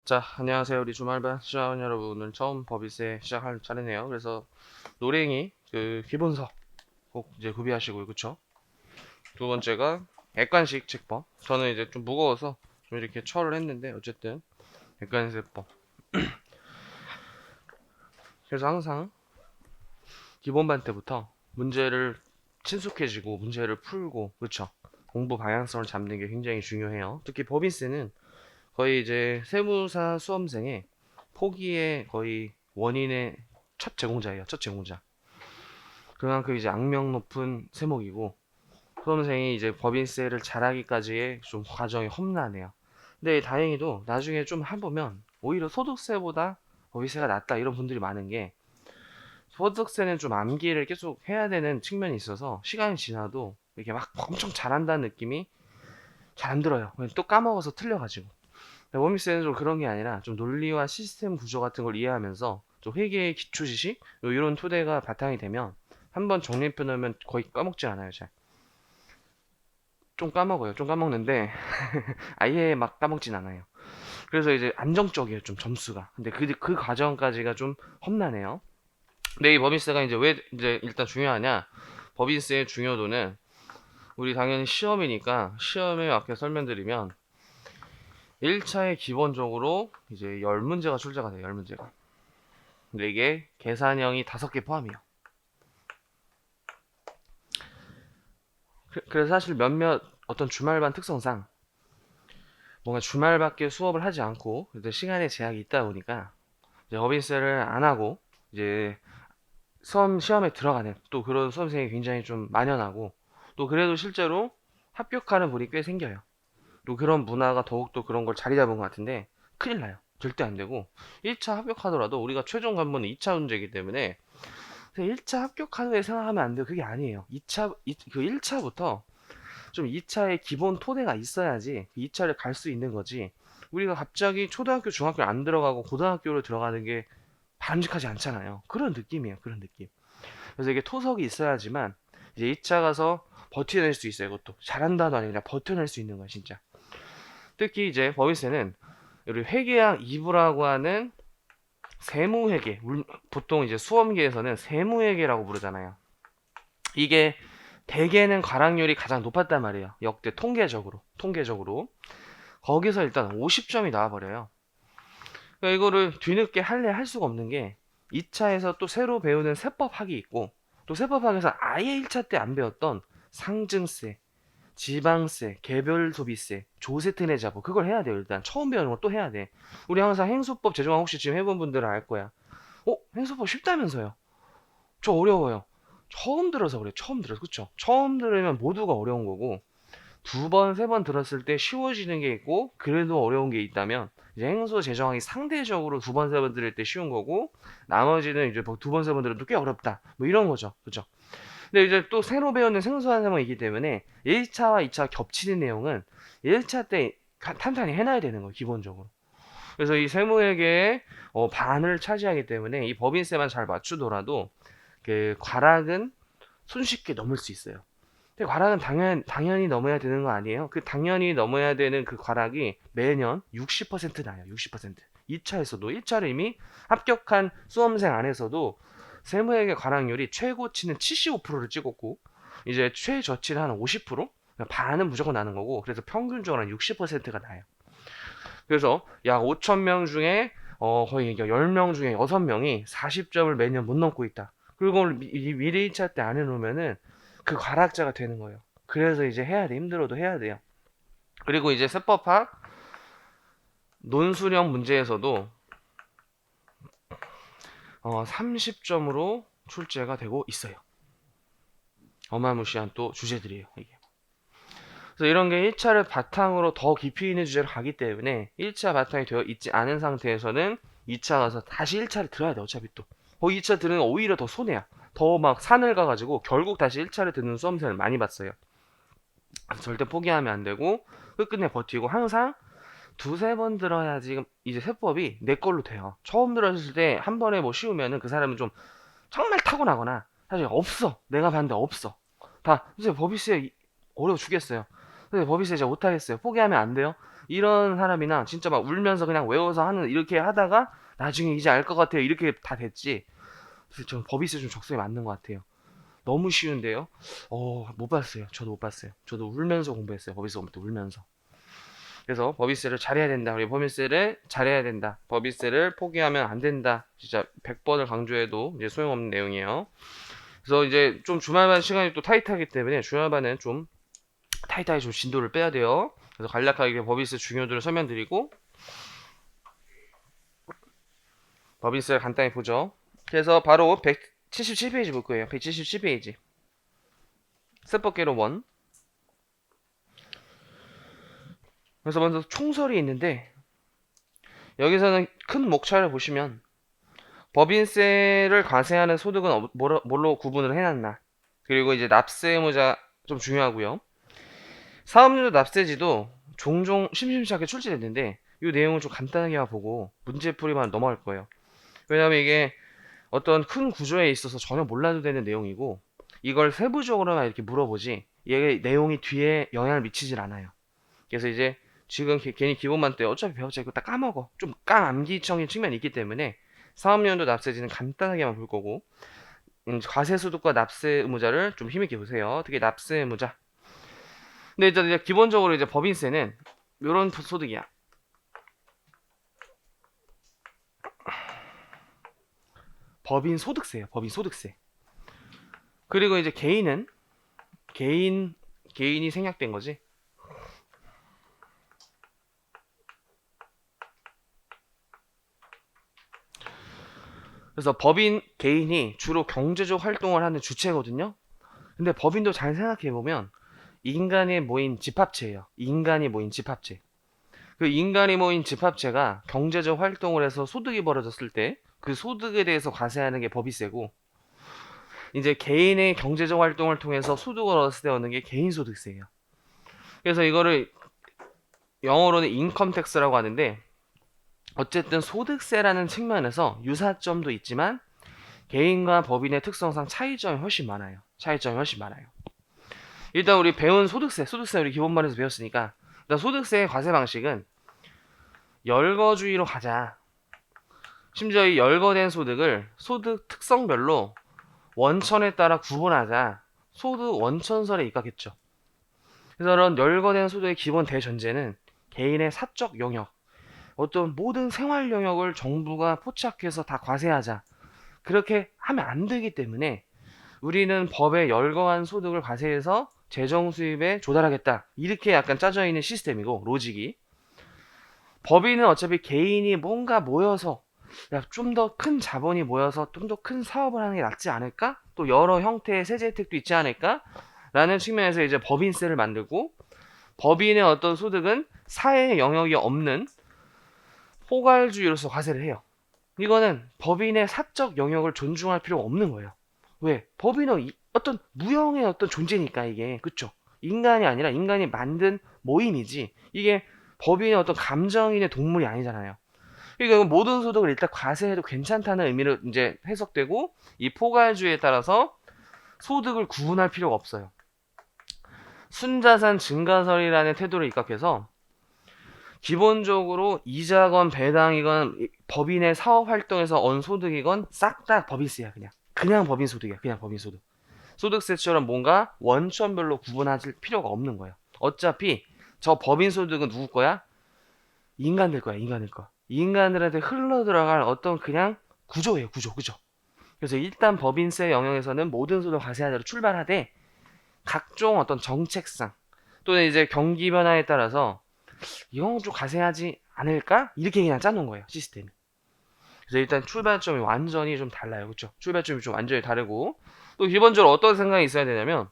자, 안녕하세요. 우리 주말반 시청자 여러분. 오늘 처음 법인세 시작할 차례네요. 그래서 노랭이 그 기본서 꼭 이제 구비하시고요. 그쵸? 두 번째가 객관식 책법. 저는 이제 좀 무거워서 좀 이렇게 처를 했는데 어쨌든 객관세법. 그래서 항상 기본반 때부터 문제를 친숙해지고 문제를 풀고 그쵸? 공부 방향성을 잡는 게 굉장히 중요해요. 특히 법인세는 거의 이제 세무사 수험생의 포기의 거의 원인의 첫 제공자예요. 첫 제공자. 그만큼 이제 악명 높은 세목이고 수험생이 이제 법인세를 잘하기까지의 좀 과정이 험난해요. 근데 다행히도 나중에 좀 해보면 오히려 소득세보다 법인세가 낫다 이런 분들이 많은 게 소득세는 좀 암기를 계속 해야 되는 측면이 있어서 시간이 지나도 이렇게 막 엄청 잘한다는 느낌이 잘 안 들어요. 또 까먹어서 틀려가지고. 원미스는 좀 그런 게 아니라 좀 논리와 시스템 구조 같은 걸 이해하면서 좀 회계의 기초 지식 이런 토대가 바탕이 되면 한번 정리해 놓으면 거의 까먹지 않아요. 잘. 좀 까먹어요. 좀 까먹는데 아예 막 까먹진 않아요. 그래서 이제 안정적이에요. 좀 점수가. 근데 그 과정까지가 좀 험난해요. 근데 이 법인세가 이제 왜 이제 일단 중요하냐? 법인세의 중요도는 우리 당연히 시험이니까 시험에 맞게 설명드리면 1차에 기본적으로 이제 10문제가 출제가 돼요. 10문제가. 근데 이게 계산형이 5개 포함이에요. 그래서 사실 몇몇 어떤 주말반 특성상 뭔가 주말밖에 수업을 하지 않고 이제 시간에 제약이 있다 보니까 이제 법인세를 안 하고 이제 시험에 들어가는 또 그런 수험생이 굉장히 좀 만연하고 또 그래도 실제로 합격하는 분이 꽤 생겨요. 또 그런 문화가 더욱더 그런 걸 자리 잡은 것 같은데 큰일 나요. 절대 안 되고 1차 합격하더라도 우리가 최종 관문은 2차 문제이기 때문에 1차 합격하는 애 생각하면 안 돼요. 그게 아니에요. 2차, 그 1차부터 좀 2차의 기본 토대가 있어야지 2차를 갈 수 있는 거지. 우리가 갑자기 초등학교, 중학교 안 들어가고 고등학교로 들어가는 게 바람직하지 않잖아요. 그런 느낌이에요. 그런 느낌. 그래서 이게 토석이 있어야지만 이제 2차 가서 버텨낼 수 있어요. 이것도 잘한다도 아니라 버텨낼 수 있는 거야, 진짜. 특히 이제 법인세는 우리 회계학 2부라고 하는 세무회계, 보통 이제 수험계에서는 세무회계라고 부르잖아요. 이게 대개는 과락률이 가장 높았단 말이에요. 역대 통계적으로. 거기서 일단 50점이 나와버려요. 그러니까 이거를 뒤늦게 할래 할 수가 없는 게 2차에서 또 새로 배우는 세법학이 있고 또 세법학에서 아예 1차 때 안 배웠던 상증세, 지방세, 개별소비세, 조세특례자부 그걸 해야 돼요. 일단 처음 배우는 걸 또 해야 돼. 우리 항상 행수법 제정학 혹시 지금 해본 분들은 알 거야. 행수법 쉽다면서요. 저 어려워요. 처음 들어서 그래. 처음 들어서. 그쵸? 처음 들으면 모두가 어려운 거고 두 번, 세 번 들었을 때 쉬워지는 게 있고 그래도 어려운 게 있다면 이제 행소 제정하기 상대적으로 두 번, 세 번 들을 때 쉬운 거고 나머지는 이제 뭐 두 번, 세 번 들어도 꽤 어렵다. 뭐 이런 거죠. 그죠? 근데 이제 또 새로 배우는 생소한 상황이기 때문에 1차와 2차 겹치는 내용은 1차 때 탄탄히 해놔야 되는 거예요. 기본적으로. 그래서 이 세무회계의 반을 차지하기 때문에 이 법인세만 잘 맞추더라도 그 과락은 손쉽게 넘을 수 있어요. 근데 과락은 당연히 넘어야 되는 거 아니에요? 그 당연히 넘어야 되는 그 과락이 매년 60% 나요. 60%. 2차에서도 1차를 이미 합격한 수험생 안에서도 세무회계 과락률이 최고치는 75%를 찍었고 이제 최저치는 한 50%? 반은 무조건 나는 거고 그래서 평균적으로 한 60%가 나요. 그래서 약 5천 명 중에 거의 10명 중에 6명이 40점을 매년 못 넘고 있다. 그리고 미래 1차 때 안 해놓으면은 그 과락자가 되는 거예요. 그래서 이제 해야 돼. 힘들어도 해야 돼요. 그리고 이제 세법학 논술형 문제에서도 30점으로 출제가 되고 있어요. 어마무시한 또 주제들이에요. 이게. 그래서 이런 게 1차를 바탕으로 더 깊이 있는 주제로 가기 때문에 1차 바탕이 되어 있지 않은 상태에서는 2차 가서 다시 1차를 들어야 돼. 어차피 또. 2차 들으면 오히려 더 손해야. 더 막 산을 가가지고 결국 다시 1차를 듣는 수험생을 많이 봤어요. 절대 포기하면 안 되고 끝끝내 버티고 항상 두세 번 들어야지 이제 세법이 내 걸로 돼요. 처음 들었을 때 한 번에 뭐 쉬우면은 그 사람은 좀 정말 타고나거나 사실 없어. 내가 봤는데 없어. 다 이제 법이세 어려워 죽겠어요. 근데 법인세 제가 못하겠어요. 포기하면 안 돼요. 이런 사람이나 진짜 막 울면서 그냥 외워서 하는 이렇게 하다가 나중에 이제 알 것 같아요. 이렇게 다 됐지. 그래서 저 법인세 좀 적성에 맞는 것 같아요. 너무 쉬운데요. 못 봤어요. 저도 못 봤어요. 저도 울면서 공부했어요. 법인세 공부 때 울면서. 그래서 법인세를 잘해야 된다. 우리 법인세를 잘해야 된다. 법인세를 포기하면 안 된다. 진짜 100번을 강조해도 이제 소용없는 내용이에요. 그래서 이제 좀 주말반 시간이 또 타이트하기 때문에 주말반은 좀 타이트하게 좀 진도를 빼야 돼요. 그래서 간략하게 법인세 중요도를 설명드리고 법인세를 간단히 보죠. 그래서 바로 177페이지 볼 거예요. 177페이지. 세법개론 1. 그래서 먼저 총설이 있는데 여기서는 큰 목차를 보시면 법인세를 과세하는 소득은 뭘로 구분을 해놨나, 그리고 이제 납세 의무자 좀 중요하고요. 사업연수 납세지도 종종 심심치 않게 출제됐는데 이 내용을 좀 간단하게만 보고 문제풀이만 넘어갈 거예요. 왜냐하면 이게 어떤 큰 구조에 있어서 전혀 몰라도 되는 내용이고 이걸 세부적으로만 이렇게 물어보지 이게 내용이 뒤에 영향을 미치질 않아요. 그래서 이제 지금 괜히 기본만 때 어차피 배웠자 이거 다 까먹어. 좀 깡암기청인 측면이 있기 때문에 사업연도 납세지는 간단하게만 볼 거고 과세소득과 납세 의무자를 좀 힘있게 보세요. 특히 납세 의무자. 근데 일단 이제 기본적으로 이제 법인세는 이런 소득이야. 법인 소득세예요. 법인 소득세. 그리고 이제 개인은 개인이 생략된 거지. 그래서 법인 개인이 주로 경제적 활동을 하는 주체거든요. 근데 법인도 잘 생각해 보면 인간이 모인 집합체예요. 인간이 모인 집합체. 그 인간이 모인 집합체가 경제적 활동을 해서 소득이 벌어졌을 때 그 소득에 대해서 과세하는 게 법인세고, 이제 개인의 경제적 활동을 통해서 소득을 얻었을 때 얻는 게 개인소득세예요. 그래서 이거를 영어로는 인컴 텍스라고 하는데 어쨌든 소득세라는 측면에서 유사점도 있지만 개인과 법인의 특성상 차이점이 훨씬 많아요. 일단 우리 배운 소득세 우리 기본반에서 배웠으니까 일단 소득세의 과세 방식은 열거주의로 가자. 심지어 이 열거된 소득을 소득 특성별로 원천에 따라 구분하자. 소득 원천설에 입각했죠. 그래서 이런 열거된 소득의 기본 대전제는 개인의 사적 영역, 어떤 모든 생활 영역을 정부가 포착해서 다 과세하자. 그렇게 하면 안 되기 때문에 우리는 법에 열거한 소득을 과세해서 재정 수입에 조달하겠다. 이렇게 약간 짜져 있는 시스템이고, 로직이. 법인은 어차피 개인이 뭔가 모여서 좀 더 큰 자본이 모여서 좀 더 큰 사업을 하는 게 낫지 않을까? 또 여러 형태의 세제 혜택도 있지 않을까? 라는 측면에서 이제 법인세를 만들고, 법인의 어떤 소득은 사회의 영역이 없는 포괄주의로서 과세를 해요. 이거는 법인의 사적 영역을 존중할 필요가 없는 거예요. 왜? 법인은 어떤 무형의 어떤 존재니까, 이게. 그쵸? 인간이 아니라 인간이 만든 모임이지 이게 법인의 어떤 감정인의 동물이 아니잖아요. 그러니까 모든 소득을 일단 과세해도 괜찮다는 의미로 이제 해석되고, 이 포괄주의에 따라서 소득을 구분할 필요가 없어요. 순자산 증가설이라는 태도를 입각해서 기본적으로 이자건 배당이건 법인의 사업 활동에서 얻은 소득이건 싹 다 법인세야. 그냥 법인 소득이야. 그냥 법인 소득. 소득세처럼 뭔가 원천별로 구분할 필요가 없는 거예요. 어차피 저 법인 소득은 누구 거야? 인간들 거야. 인간들한테 흘러 들어갈 어떤 그냥 구조예요. 그죠? 그래서 일단 법인세 영역에서는 모든 소득 과세하대로 출발하되 각종 어떤 정책상 또는 이제 경기 변화에 따라서 이건 좀 과세하지 않을까? 이렇게 그냥 짜놓은 거예요, 시스템이. 그래서 일단 출발점이 완전히 좀 달라요. 그쵸? 출발점이 좀 완전히 다르고, 또 기본적으로 어떤 생각이 있어야 되냐면,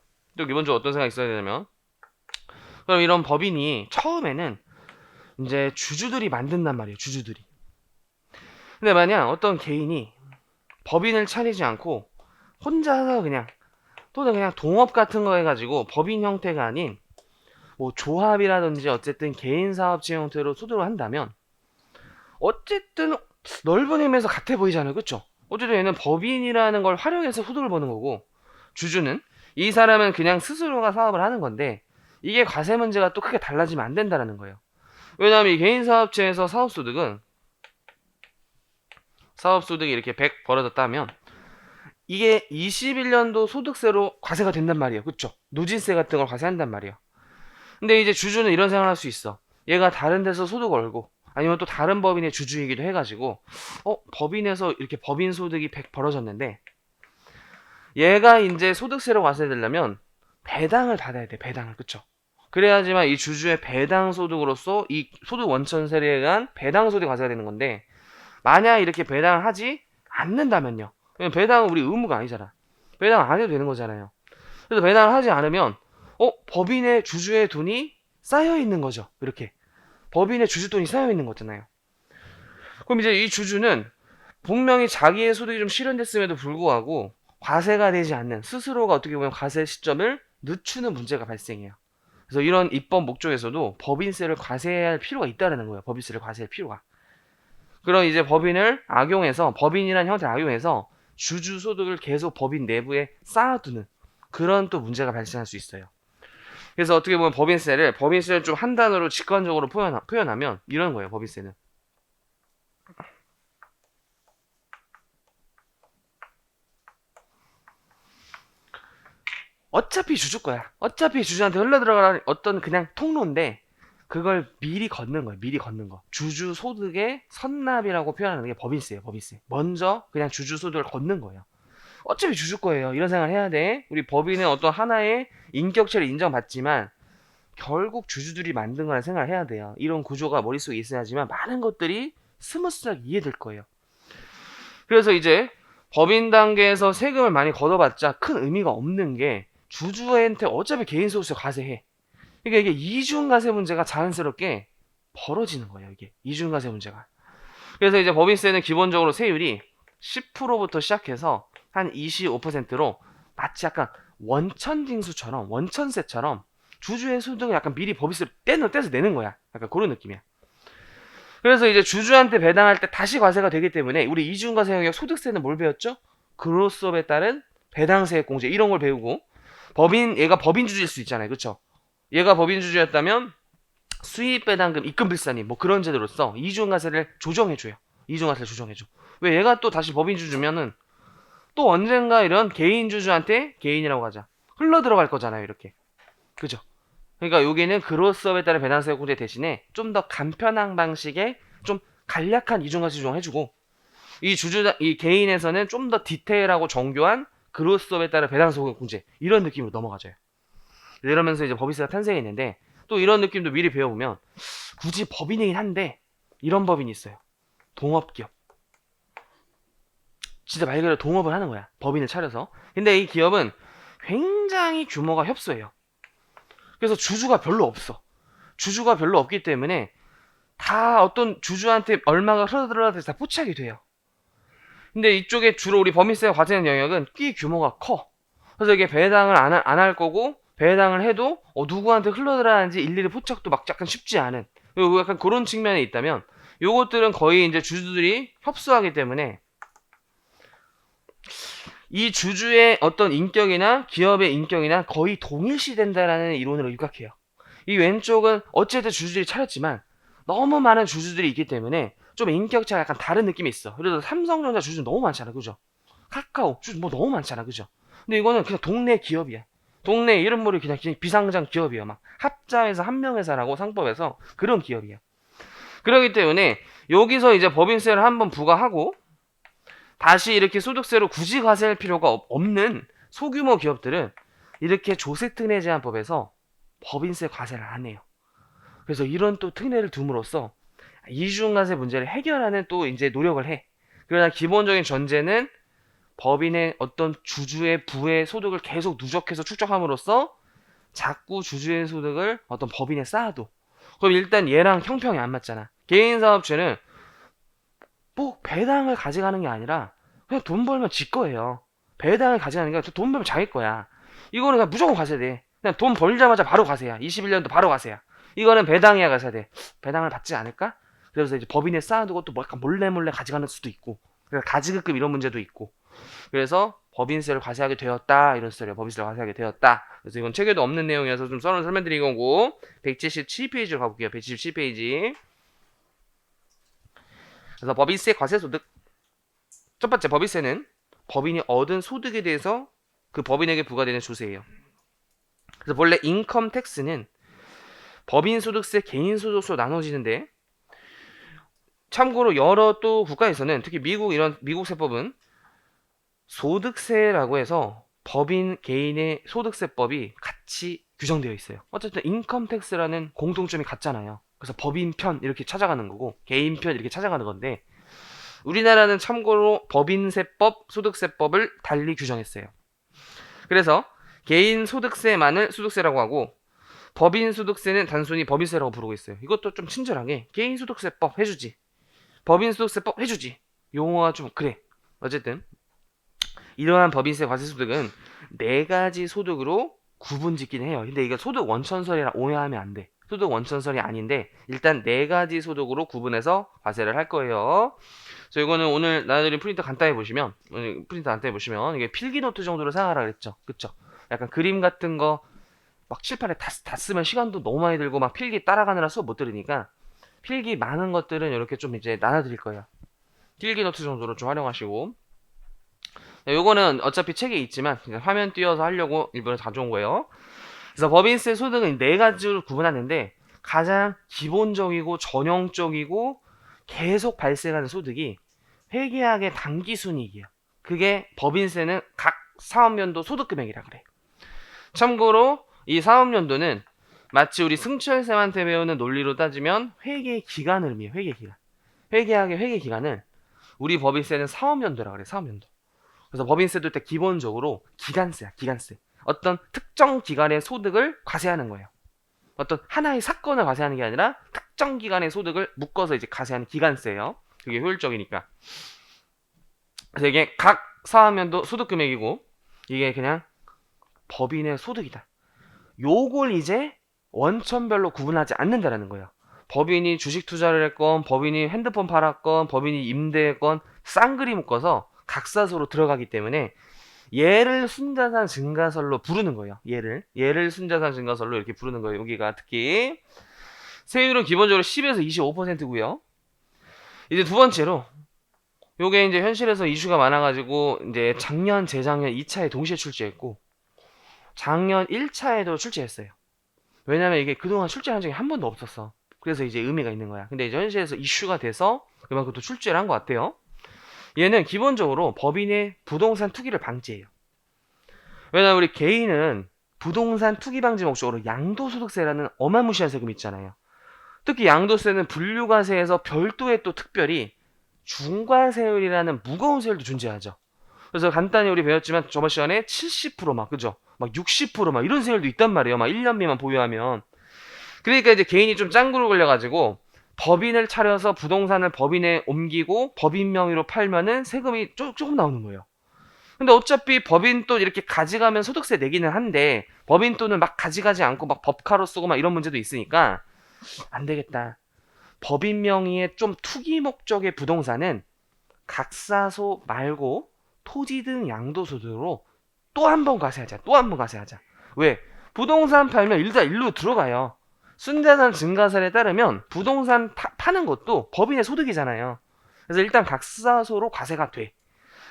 그럼 이런 법인이 처음에는 이제 주주들이 만든단 말이에요, 주주들이. 근데 만약 어떤 개인이 법인을 차리지 않고 혼자서 또는 그냥 동업 같은 거 해가지고 법인 형태가 아닌 뭐 조합이라든지 어쨌든 개인 사업체 형태로 소득을 한다면 어쨌든 넓은 의미에서 같아 보이잖아요. 그쵸? 어쨌든 얘는 법인이라는 걸 활용해서 소득을 버는 거고, 주주는 이 사람은 그냥 스스로가 사업을 하는 건데 이게 과세 문제가 또 크게 달라지면 안 된다는 거예요. 왜냐하면 이 개인사업체에서 사업소득이 이렇게 100 벌어졌다면 이게 21년도 소득세로 과세가 된단 말이에요. 그쵸? 누진세 같은 걸 과세한단 말이에요. 근데 이제 주주는 이런 생각을 할 수 있어. 얘가 다른 데서 소득 벌고 아니면 또 다른 법인의 주주이기도 해가지고 법인에서 이렇게 법인 소득이 100 벌어졌는데 얘가 이제 소득세로 과세되려면 배당을 받아야 돼. 배당을. 그쵸? 그래야지만 이 주주의 배당 소득으로서 이 소득 원천 세례에 의한 배당 소득이 과세가 되는 건데 만약 이렇게 배당을 하지 않는다면요. 배당은 우리 의무가 아니잖아. 배당 안 해도 되는 거잖아요. 그래서 배당을 하지 않으면 법인의 주주의 돈이 쌓여 있는 거죠. 이렇게 법인의 주주 돈이 쌓여 있는 거잖아요. 그럼 이제 이 주주는 분명히 자기의 소득이 좀 실현됐음에도 불구하고 과세가 되지 않는 스스로가 어떻게 보면 과세 시점을 늦추는 문제가 발생해요. 그래서 이런 입법 목적에서도 법인세를 과세해야 할 필요가 있다는 거예요. 법인세를 과세할 필요가. 그럼 이제 법인이란 형태를 악용해서 주주 소득을 계속 법인 내부에 쌓아두는 그런 또 문제가 발생할 수 있어요. 그래서 어떻게 보면 법인세를 좀 한 단어로 직관적으로 표현하면 이런 거예요. 법인세는 어차피 주주 거야. 어차피 주주한테 흘러들어가는 어떤 그냥 통로인데 그걸 미리 걷는 거예요. 미리 걷는 거. 주주 소득의 선납이라고 표현하는 게 법인세예요. 법인세. 먼저 그냥 주주 소득을 걷는 거예요. 어차피 주주 거예요. 이런 생각을 해야 돼. 우리 법인은 어떤 하나의 인격체를 인정받지만 결국 주주들이 만든 거라 생각을 해야 돼요. 이런 구조가 머릿속에 있어야지만 많은 것들이 스무스하게 이해될 거예요. 그래서 이제 법인 단계에서 세금을 많이 걷어봤자 큰 의미가 없는 게 주주한테 어차피 개인소득세 과세해. 그러니까 이게 이중과세 문제가 자연스럽게 벌어지는 거예요. 이게 이중과세 문제가. 그래서 이제 법인세는 기본적으로 세율이 10%부터 시작해서 한 25%로 마치 약간 원천세처럼 주주의 소득을 약간 미리 법인세를 떼서 내는 거야. 약간 그런 느낌이야. 그래서 이제 주주한테 배당할 때 다시 과세가 되기 때문에 우리 이중과세 영역 소득세는 뭘 배웠죠? 그로스업에 따른 배당세액 공제 이런 걸 배우고 얘가 법인 주주일 수 있잖아요. 그쵸? 얘가 법인 주주였다면 수입 배당금 입금 필사님 뭐 그런 제도로서 이중과세를 조정해줘요. 이중과세를 조정해줘. 왜 얘가 또 다시 법인 주주면은 또 언젠가 이런 개인 주주한테 개인이라고 하자 흘러 들어갈 거잖아요. 이렇게. 그죠? 그러니까 여기는 그로스업에 따른 배당세 공제 대신에 좀 더 간편한 방식의 좀 간략한 이중과세 조정해주고 이 개인에서는 좀 더 디테일하고 정교한 그로스업에 따른 배당세 공제 이런 느낌으로 넘어가져요. 이러면서 이제 법인세가 탄생했는데 또 이런 느낌도 미리 배워보면 굳이 법인이긴 한데 이런 법인이 있어요. 동업기업. 진짜 말 그대로 동업을 하는 거야. 법인을 차려서. 근데 이 기업은 굉장히 규모가 협소해요. 그래서 주주가 별로 없어. 주주가 별로 없기 때문에 다 어떤 주주한테 얼마가 흘러들어가서 다 포착이 돼요. 근데 이쪽에 주로 우리 법인세가 과세되는 영역은 꽤 규모가 커. 그래서 이게 배당을 안 할 거고 배당을 해도 누구한테 흘러들어가는지 일일이 포착도 막 약간 쉽지 않은 약간 그런 측면에 있다면 요것들은 거의 이제 주주들이 협소하기 때문에 이 주주의 어떤 인격이나 기업의 인격이나 거의 동일시된다라는 이론으로 입각해요. 이 왼쪽은 어쨌든 주주들이 차렸지만 너무 많은 주주들이 있기 때문에 좀 인격차가 약간 다른 느낌이 있어. 그래서 삼성전자 주주 너무 많잖아. 그죠? 카카오 주주 뭐 너무 많잖아. 그죠? 근데 이거는 그냥 동네 기업이야. 동네 이름 모를 그냥 비상장 기업이야. 막 합자회사 한명회사라고 상법에서 그런 기업이야. 그렇기 때문에 여기서 이제 법인세를 한번 부과하고 다시 이렇게 소득세로 굳이 과세할 필요가 없는 소규모 기업들은 이렇게 조세특례 제한법에서 법인세 과세를 안 해요. 그래서 이런 또 특례를 둠으로써 이중과세 문제를 해결하는 또 이제 노력을 해. 그러나 기본적인 전제는 법인의 어떤 주주의 부의 소득을 계속 누적해서 축적함으로써 자꾸 주주의 소득을 어떤 법인에 쌓아도 그럼 일단 얘랑 형평이 안 맞잖아. 개인사업체는 뭐 배당을 가져가는 게 아니라 그냥 돈 벌면 지 거예요. 배당을 가져가는 게 아니라 돈 벌면 자기 거야. 이거는 그냥 무조건 과세돼. 그냥 돈 벌자마자 바로 과세야. 21년도 바로 과세야. 이거는 배당해야 과세돼. 배당을 받지 않을까? 그래서 이제 법인에 쌓아두고 또 뭐 약간 몰래 가져가는 수도 있고 그래서 가지급금 이런 문제도 있고 그래서 법인세를 과세하게 되었다 이런 소리예요. 법인세를 과세하게 되었다. 그래서 이건 책에도 없는 내용이어서 좀 썰어서 설명드린 거고 177페이지로 가볼게요. 177페이지. 그래서 법인세 과세소득 첫 번째 법인세는 법인이 얻은 소득에 대해서 그 법인에게 부과되는 조세예요. 그래서 본래 인컴 텍스는 법인 소득세, 개인 소득세로 나눠지는데 참고로 여러 또 국가에서는 특히 미국 세법은 소득세라고 해서 법인 개인의 소득세법이 같이 규정되어 있어요. 어쨌든 인컴 텍스라는 공통점이 같잖아요. 그래서 법인 편 이렇게 찾아가는 거고 개인 편 이렇게 찾아가는 건데 우리나라는 참고로 법인세법, 소득세법을 달리 규정했어요. 그래서 개인 소득세만을 소득세라고 하고 법인 소득세는 단순히 법인세라고 부르고 있어요. 이것도 좀 친절하게 개인 소득세법 해주지, 법인 소득세법 해주지. 용어가 좀 그래. 어쨌든 이러한 법인세 과세소득은 네 가지 소득으로 구분짓긴 해요. 근데 이거 소득 원천설이라 오해하면 안 돼. 소득 원천설이 아닌데 일단 네 가지 소득으로 구분해서 과세를 할 거예요. 그래서 이거는 오늘 나눠드린 프린터 간단히 보시면 이게 필기노트 정도로 생각하라 그랬죠. 그쵸? 약간 그림 같은 거 막 칠판에 다 쓰면 시간도 너무 많이 들고 막 필기 따라가느라 수업 못 들으니까 필기 많은 것들은 이렇게 좀 이제 나눠드릴 거예요. 필기노트 정도로 좀 활용하시고 요거는 어차피 책에 있지만 그냥 화면 띄워서 하려고 일부러 가져온 거예요. 그래서 법인세 소득은 네 가지로 구분하는데 가장 기본적이고 전형적이고 계속 발생하는 소득이 회계학의 당기순이익이에요. 그게 법인세는 각 사업연도 소득금액이라 그래. 참고로 이 사업연도는 마치 우리 승철쌤한테 배우는 논리로 따지면 회계 기간을 의미해요. 회계 기간. 회계학의 회계 기간을 우리 법인세는 사업연도라 그래. 사업연도. 그래서 법인세도 때 기본적으로 기간세야. 기간세. 어떤 특정 기간의 소득을 과세하는 거예요. 어떤 하나의 사건을 과세하는 게 아니라 특정 기간의 소득을 묶어서 이제 과세하는 기간세예요. 그게 효율적이니까. 그래서 이게 각 사업연도 소득금액이고 이게 그냥 법인의 소득이다. 요걸 이제 원천별로 구분하지 않는다라는 거예요. 법인이 주식 투자를 했건 법인이 핸드폰 팔았건 법인이 임대했건 쌍그리 묶어서 각사소로 들어가기 때문에 얘를 순자산 증가설로 부르는 거예요. 얘를 순자산 증가설로 이렇게 부르는 거예요. 여기가 특히 세율은 기본적으로 10에서 25%고요. 이제 두 번째로 요게 이제 현실에서 이슈가 많아가지고 이제 작년, 재작년 2차에 동시에 출제했고 작년 1차에도 출제했어요. 왜냐면 이게 그동안 출제한 적이 한 번도 없었어. 그래서 이제 의미가 있는 거야. 근데 이제 현실에서 이슈가 돼서 그만큼 또 출제를 한 것 같아요. 얘는 기본적으로 법인의 부동산 투기를 방지해요. 왜냐면 우리 개인은 부동산 투기 방지 목적으로 양도소득세라는 어마무시한 세금이 있잖아요. 특히 양도세는 분류과세에서 별도의 또 특별히 중과세율이라는 무거운 세율도 존재하죠. 그래서 간단히 우리 배웠지만 저번 시간에 70% 그죠? 막 60% 이런 세율도 있단 말이에요. 막 1년 미만 보유하면. 그러니까 이제 개인이 좀 짱구로 걸려가지고 법인을 차려서 부동산을 법인에 옮기고 법인 명의로 팔면은 세금이 조금 나오는 거예요. 근데 어차피 법인 돈 이렇게 가져가면 소득세 내기는 한데 법인 돈을 막 가져가지 않고 막 법카로 쓰고 막 이런 문제도 있으니까 안 되겠다. 법인 명의의 좀 투기 목적의 부동산은 각사소 말고 토지 등 양도소득으로 또 한 번 과세하자. 왜? 부동산 팔면 일로 들어가요. 순자산 증가세에 따르면 부동산 파는 것도 법인의 소득이잖아요. 그래서 일단 각사소로 과세가 돼.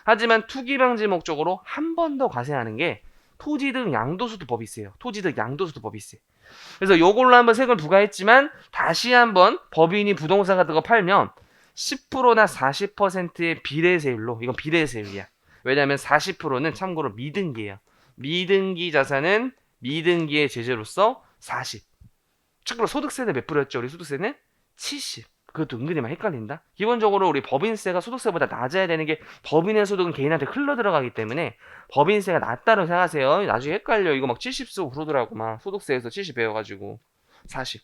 하지만 투기 방지 목적으로 한 번 더 과세하는 게 토지 등 양도소득법이세요. 그래서 요걸로 한번 세금을 부과했지만 다시 한번 법인이 부동산 같은 거 팔면 10%나 40%의 비례세율로, 이건 비례세율이야. 왜냐하면 40%는 참고로 미등기예요. 미등기 자산은 미등기의 제재로서 40. 참고로 소득세는 몇 프로였죠? 우리 소득세는 70. 그것도 은근히 많이 헷갈린다. 기본적으로 우리 법인세가 소득세보다 낮아야 되는 게 법인의 소득은 개인한테 흘러 들어가기 때문에 법인세가 낮다고 생각하세요. 나중에 헷갈려. 이거 막 70 쓰고 그러더라고. 막 소득세에서 70 배워가지고 40.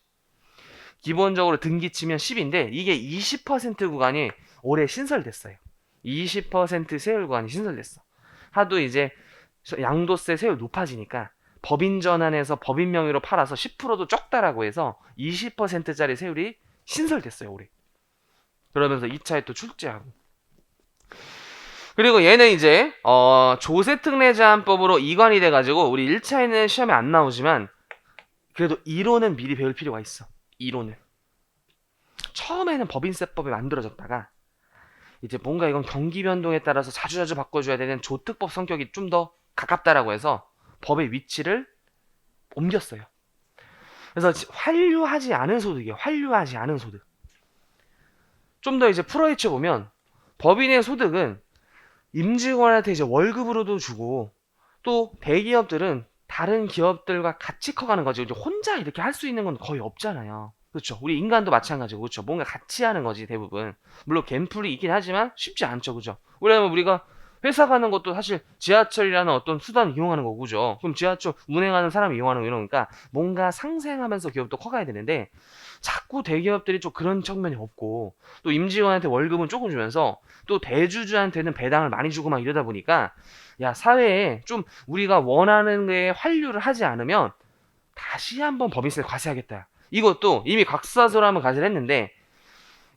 기본적으로 등기 치면 10인데 이게 20% 구간이 올해 신설됐어요. 20% 세율 구간이 신설됐어. 하도 이제 양도세 세율 높아지니까 법인 전환해서 법인 명의로 팔아서 10%도 적다라고 해서 20%짜리 세율이 신설됐어요, 올해. 그러면서 2차에 또 출제하고. 그리고 얘는 이제 조세특례제한법으로 이관이 돼가지고 우리 1차에는 시험에 안 나오지만 그래도 이론은 미리 배울 필요가 있어. 이론은 처음에는 법인세법이 만들어졌다가 이제 뭔가 이건 경기 변동에 따라서 자주자주 바꿔줘야 되는 조특법 성격이 좀 더 가깝다라고 해서 법의 위치를 옮겼어요. 그래서 환류하지 않은 소득이에요. 환류하지 않은 소득. 좀 더 이제 풀어헤쳐 보면 법인의 소득은 임직원한테 이제 월급으로도 주고 또 대기업들은 다른 기업들과 같이 커가는 거지. 이제 혼자 이렇게 할 수 있는 건 거의 없잖아요. 그렇죠. 우리 인간도 마찬가지고 그렇죠. 뭔가 같이 하는 거지 대부분. 물론 갠플이 있긴 하지만 쉽지 않죠. 그죠. 왜냐면 우리가 회사 가는 것도 사실 지하철이라는 어떤 수단 이용하는 거고 그죠. 그럼 지하철 운행하는 사람이 이용하는 거 이러니까 뭔가 상생하면서 기업도 커가야 되는데 자꾸 대기업들이 좀 그런 측면이 없고 또 임직원한테 월급은 조금 주면서 또 대주주한테는 배당을 많이 주고 막 이러다 보니까 야 사회에 좀 우리가 원하는 게 환류를 하지 않으면 다시 한번 법인세를 과세하겠다. 이것도 이미 각사소를 한번 과세를 했는데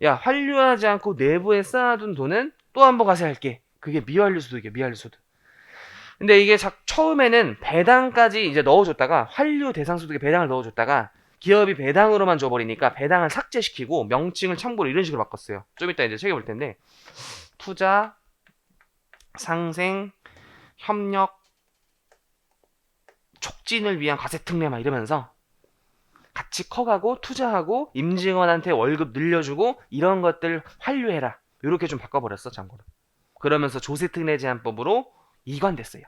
야 환류하지 않고 내부에 쌓아둔 돈은 또 한번 과세할게. 그게 미완료 소득이에요. 미완료 소득. 근데 이게 처음에는 배당까지 이제 넣어줬다가 환류 대상 소득에 배당을 넣어줬다가 기업이 배당으로만 줘버리니까 배당을 삭제시키고 명칭을 참고로 이런 식으로 바꿨어요. 좀 이따 이제 책에 볼 텐데 투자, 상생, 협력, 촉진을 위한 과세 특례 막 이러면서 같이 커가고 투자하고 임직원한테 월급 늘려주고 이런 것들 환류해라. 이렇게 좀 바꿔버렸어 참고로. 그러면서 조세특례 제한법으로 이관됐어요.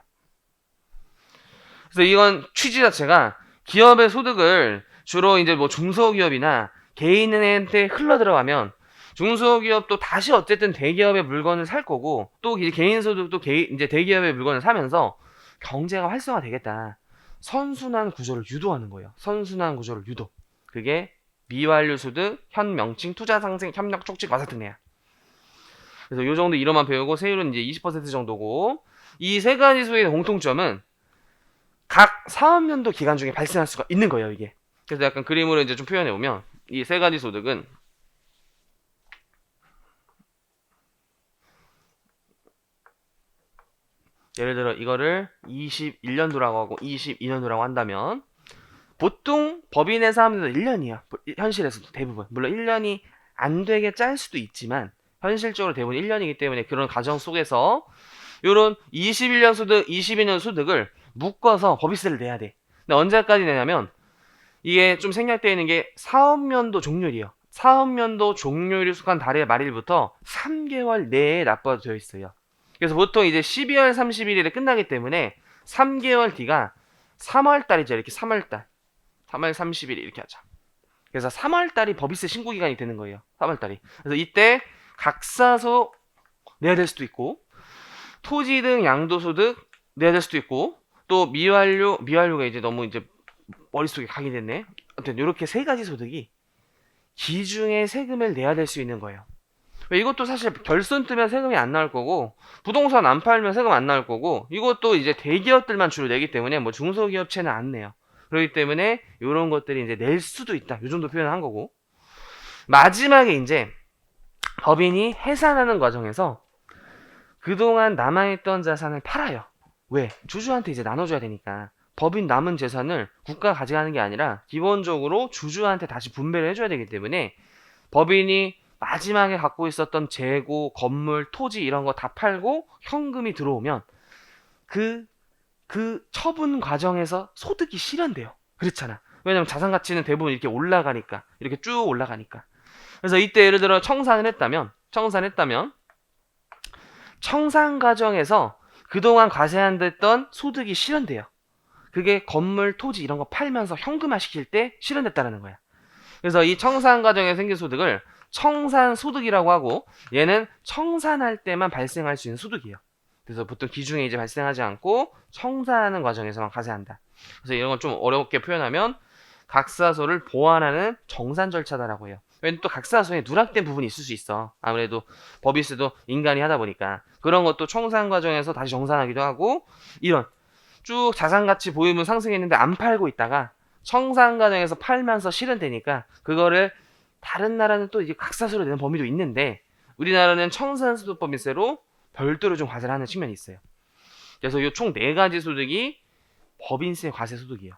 그래서 이건 취지 자체가 기업의 소득을 주로 이제 뭐 중소기업이나 개인한테 흘러 들어가면 중소기업도 다시 어쨌든 대기업의 물건을 살 거고 또 이제 개인 소득도 이제 대기업의 물건을 사면서 경제가 활성화되겠다. 선순환 구조를 유도하는 거예요. 선순환 구조를 유도. 그게 미완료 소득, 현 명칭, 투자 상생, 협력 촉진 과세 특례야. 그래서 요 정도 이론만 배우고 세율은 이제 20% 정도고 이 세 가지 소의 공통점은 각 사업연도 기간 중에 발생할 수가 있는 거예요, 이게. 그래서 약간 그림으로 이제 좀 표현해 보면 이 세 가지 소득은 예를 들어 이거를 21년도라고 하고 22년도라고 한다면 보통 법인의 사업연도 1년이야. 현실에서도 대부분. 물론 1년이 안 되게 짤 수도 있지만 현실적으로 대부분 1년이기 때문에 그런 과정 속에서 요런 21년 소득, 22년 소득을 묶어서 법인세를 내야 돼. 근데 언제까지 내냐면 이게 좀 생략되어 있는 게 사업연도 종료일이에요. 사업연도 종료일이 속한 달의 말일부터 3개월 내에 납부가 되어 있어요. 그래서 보통 이제 12월 31일에 끝나기 때문에 3개월 뒤가 3월달이죠. 이렇게 3월달. 3월 30일 이렇게 하자. 그래서 3월달이 법인세 신고 기간이 되는 거예요. 3월달이. 그래서 이때 각사소 내야 될 수도 있고 토지 등 양도소득 내야 될 수도 있고 또 미완료가 이제 너무 이제 머릿속에 각인됐네. 아무튼 이렇게 세 가지 소득이 기중에 세금을 내야 될 수 있는 거예요. 이것도 사실 결손 뜨면 세금이 안 나올 거고 부동산 안 팔면 세금 안 나올 거고 이것도 이제 대기업들만 주로 내기 때문에 뭐 중소기업체는 안 내요. 그렇기 때문에 이런 것들이 이제 낼 수도 있다. 이 정도 표현을 한 거고 마지막에 이제 법인이 해산하는 과정에서 그동안 남아있던 자산을 팔아요. 왜? 주주한테 이제 나눠줘야 되니까. 법인 남은 재산을 국가가 가져가는 게 아니라 기본적으로 주주한테 다시 분배를 해줘야 되기 때문에 법인이 마지막에 갖고 있었던 재고, 건물, 토지 이런 거 다 팔고 현금이 들어오면 그 처분 과정에서 소득이 실현돼요. 그렇잖아. 왜냐면 자산 가치는 대부분 이렇게 올라가니까. 이렇게 쭉 올라가니까. 그래서 이때 예를 들어 청산을 했다면 청산 과정에서 그동안 과세 안 됐던 소득이 실현돼요. 그게 건물, 토지 이런 거 팔면서 현금화 시킬 때 실현됐다는 거야. 그래서 이 청산 과정에 생긴 소득을 청산 소득이라고 하고 얘는 청산할 때만 발생할 수 있는 소득이에요. 그래서 보통 기중에 이제 발생하지 않고 청산하는 과정에서만 과세한다. 그래서 이런 걸 좀 어렵게 표현하면 각사소를 보완하는 정산 절차다라고 해요. 왜냐면 또 각사소에 누락된 부분이 있을 수 있어. 아무래도 법인세도 인간이 하다 보니까 그런 것도 청산 과정에서 다시 정산하기도 하고 이런 쭉 자산가치 보유분 상승했는데 안 팔고 있다가 청산 과정에서 팔면서 실현되니까 그거를 다른 나라는 또 이제 각사소로 내는 범위도 있는데 우리나라는 청산소득법인세로 별도로 좀 과세를 하는 측면이 있어요. 그래서 이 총 4가지 소득이 법인세 과세 소득이에요.